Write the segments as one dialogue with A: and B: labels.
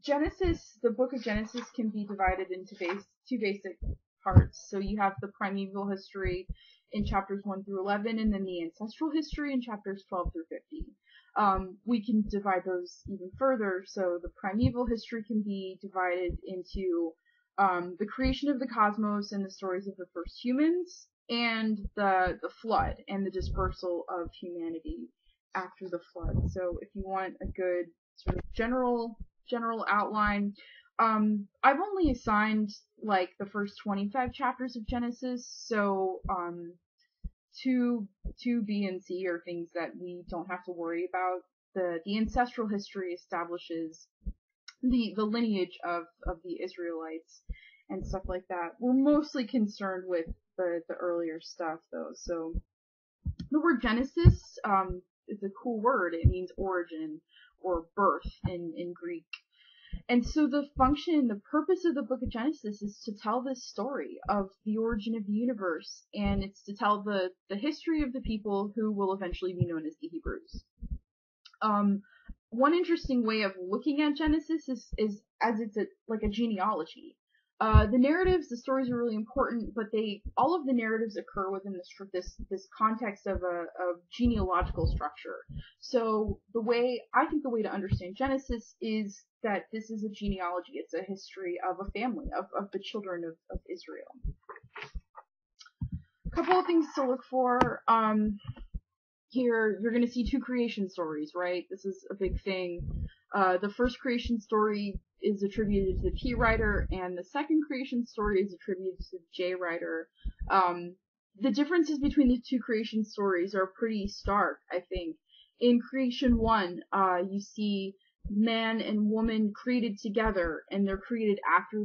A: Genesis, the book of Genesis can be divided into two basic parts. So you have the primeval history in chapters 1 through 11, and then the ancestral history in chapters 12 through 50. We can divide those even further. So the primeval history can be divided into the creation of the cosmos and the stories of the first humans, and the flood and the dispersal of humanity after the flood. So if you want a good sort of general outline, I've only assigned like the first 25 chapters of Genesis, so 2B and C are things that we don't have to worry about. The ancestral history establishes the lineage of the Israelites and stuff like that. We're mostly concerned with the earlier stuff though. So the word Genesis is a cool word. It means origin or birth in Greek. And so the purpose of the book of Genesis is to tell this story of the origin of the universe, and it's to tell the history of the people who will eventually be known as the Hebrews. One interesting way of looking at Genesis is as it's like a genealogy. The narratives, the stories are really important, but all of the narratives occur within this context of a genealogical structure. So the way to understand Genesis is that this is a genealogy. It's a history of a family, of the children of Israel. A couple of things to look for. Here, you're going to see two creation stories, right? This is a big thing. The first creation story is attributed to the P writer, and the second creation story is attributed to the J writer. The differences between the two creation stories are pretty stark, I think. In creation 1, you see man and woman created together, and they're created after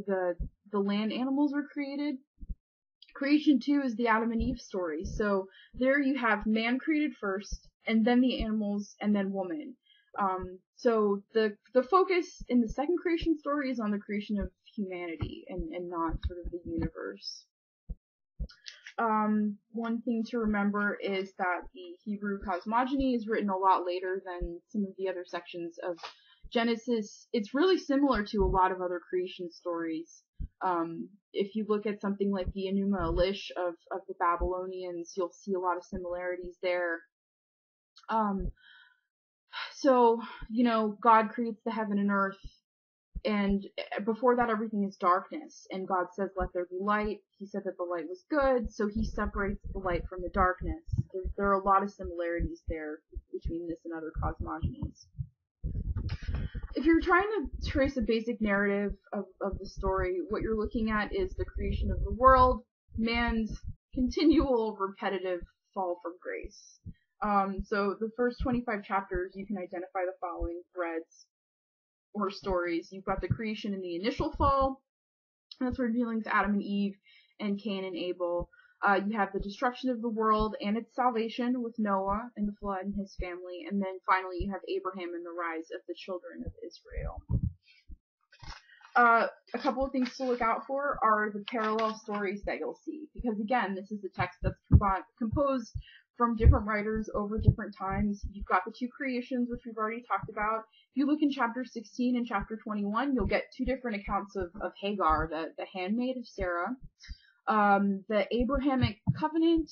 A: the land animals were created. Creation 2 is the Adam and Eve story. So there you have man created first, and then the animals, and then woman. So the focus in the second creation story is on the creation of humanity and not sort of the universe. One thing to remember is that the Hebrew cosmogony is written a lot later than some of the other sections of Genesis. It's really similar to a lot of other creation stories. If you look at something like the Enuma Elish of the Babylonians, you'll see a lot of similarities there. So, God creates the heaven and earth, and before that everything is darkness, and God says, let there be light. He said that the light was good, so he separates the light from the darkness. There are a lot of similarities there between this and other cosmogonies. If you're trying to trace a basic narrative of the story, what you're looking at is the creation of the world, man's continual repetitive fall from grace. So the first 25 chapters, you can identify the following threads or stories. You've got the creation in the initial fall. That's where we're dealing with Adam and Eve and Cain and Abel. You have the destruction of the world and its salvation with Noah and the flood and his family. And then finally you have Abraham and the rise of the children of Israel. A couple of things to look out for are the parallel stories that you'll see. Because again, this is a text that's composed from different writers over different times. You've got the two creations, which we've already talked about. If you look in chapter 16 and chapter 21, you'll get two different accounts of Hagar, the handmaid of Sarah. The Abrahamic covenant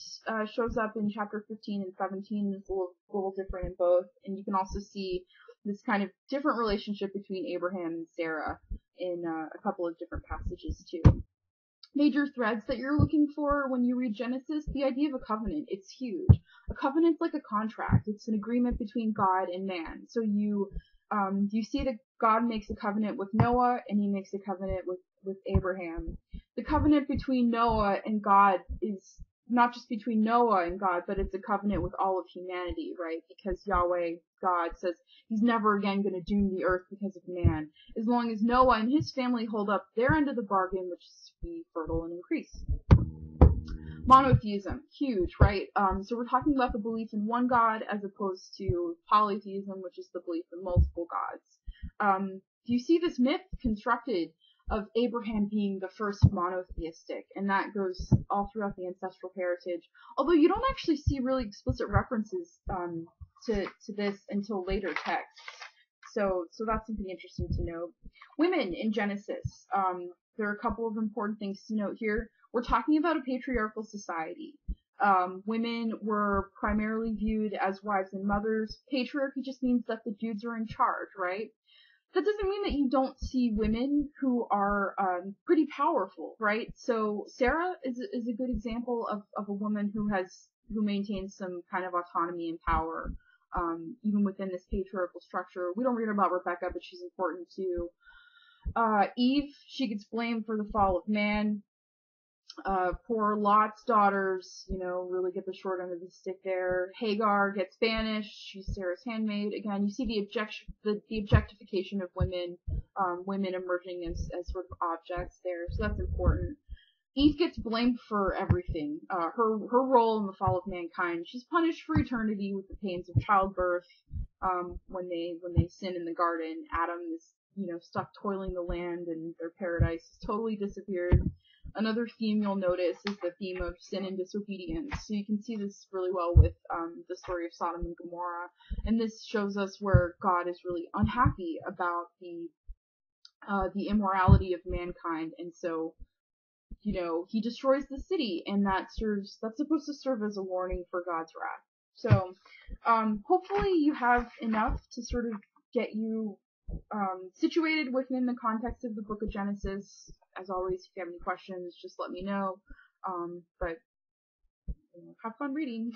A: shows up in chapter 15 and 17. It's a little different in both. And you can also see this kind of different relationship between Abraham and Sarah in a couple of different passages too. Major threads that you're looking for when you read Genesis, the idea of a covenant, it's huge. A covenant's like a contract. It's an agreement between God and man. So you see that God makes a covenant with Noah, and he makes a covenant with Abraham. The covenant between Noah and God is not just between Noah and God, but it's a covenant with all of humanity, right? Because Yahweh, God, says he's never again going to doom the earth because of man, as long as Noah and his family hold up their end of the bargain, which is to be fertile and increase. Monotheism, huge, right? So we're talking about the belief in one God as opposed to polytheism, which is the belief in multiple gods. Do you see this myth constructed of Abraham being the first monotheistic, and that goes all throughout the ancestral heritage, although you don't actually see really explicit references to this until later texts. So that's something interesting to note. Women in Genesis. There are a couple of important things to note here. We're talking about a patriarchal society. Women were primarily viewed as wives and mothers. Patriarchy just means that the dudes are in charge, right? That doesn't mean that you don't see women who are pretty powerful, right? So Sarah is a good example of a woman who maintains some kind of autonomy and power, even within this patriarchal structure. We don't read about Rebecca, but she's important too. Eve, she gets blamed for the fall of man. Poor Lot's daughters, really get the short end of the stick there. Hagar gets banished. She's Sarah's handmaid. Again, you see the objectification of women, women emerging as sort of objects there. So that's important. Eve gets blamed for everything. Her role in the fall of mankind. She's punished for eternity with the pains of childbirth. When they sin in the garden, Adam is stuck toiling the land, and their paradise has totally disappeared. Another theme you'll notice is the theme of sin and disobedience. So you can see this really well with the story of Sodom and Gomorrah. And this shows us where God is really unhappy about the immorality of mankind, and so he destroys the city, and that's supposed to serve as a warning for God's wrath. So hopefully you have enough to sort of get you situated within the context of the book of Genesis. As always, if you have any questions, just let me know. But have fun reading.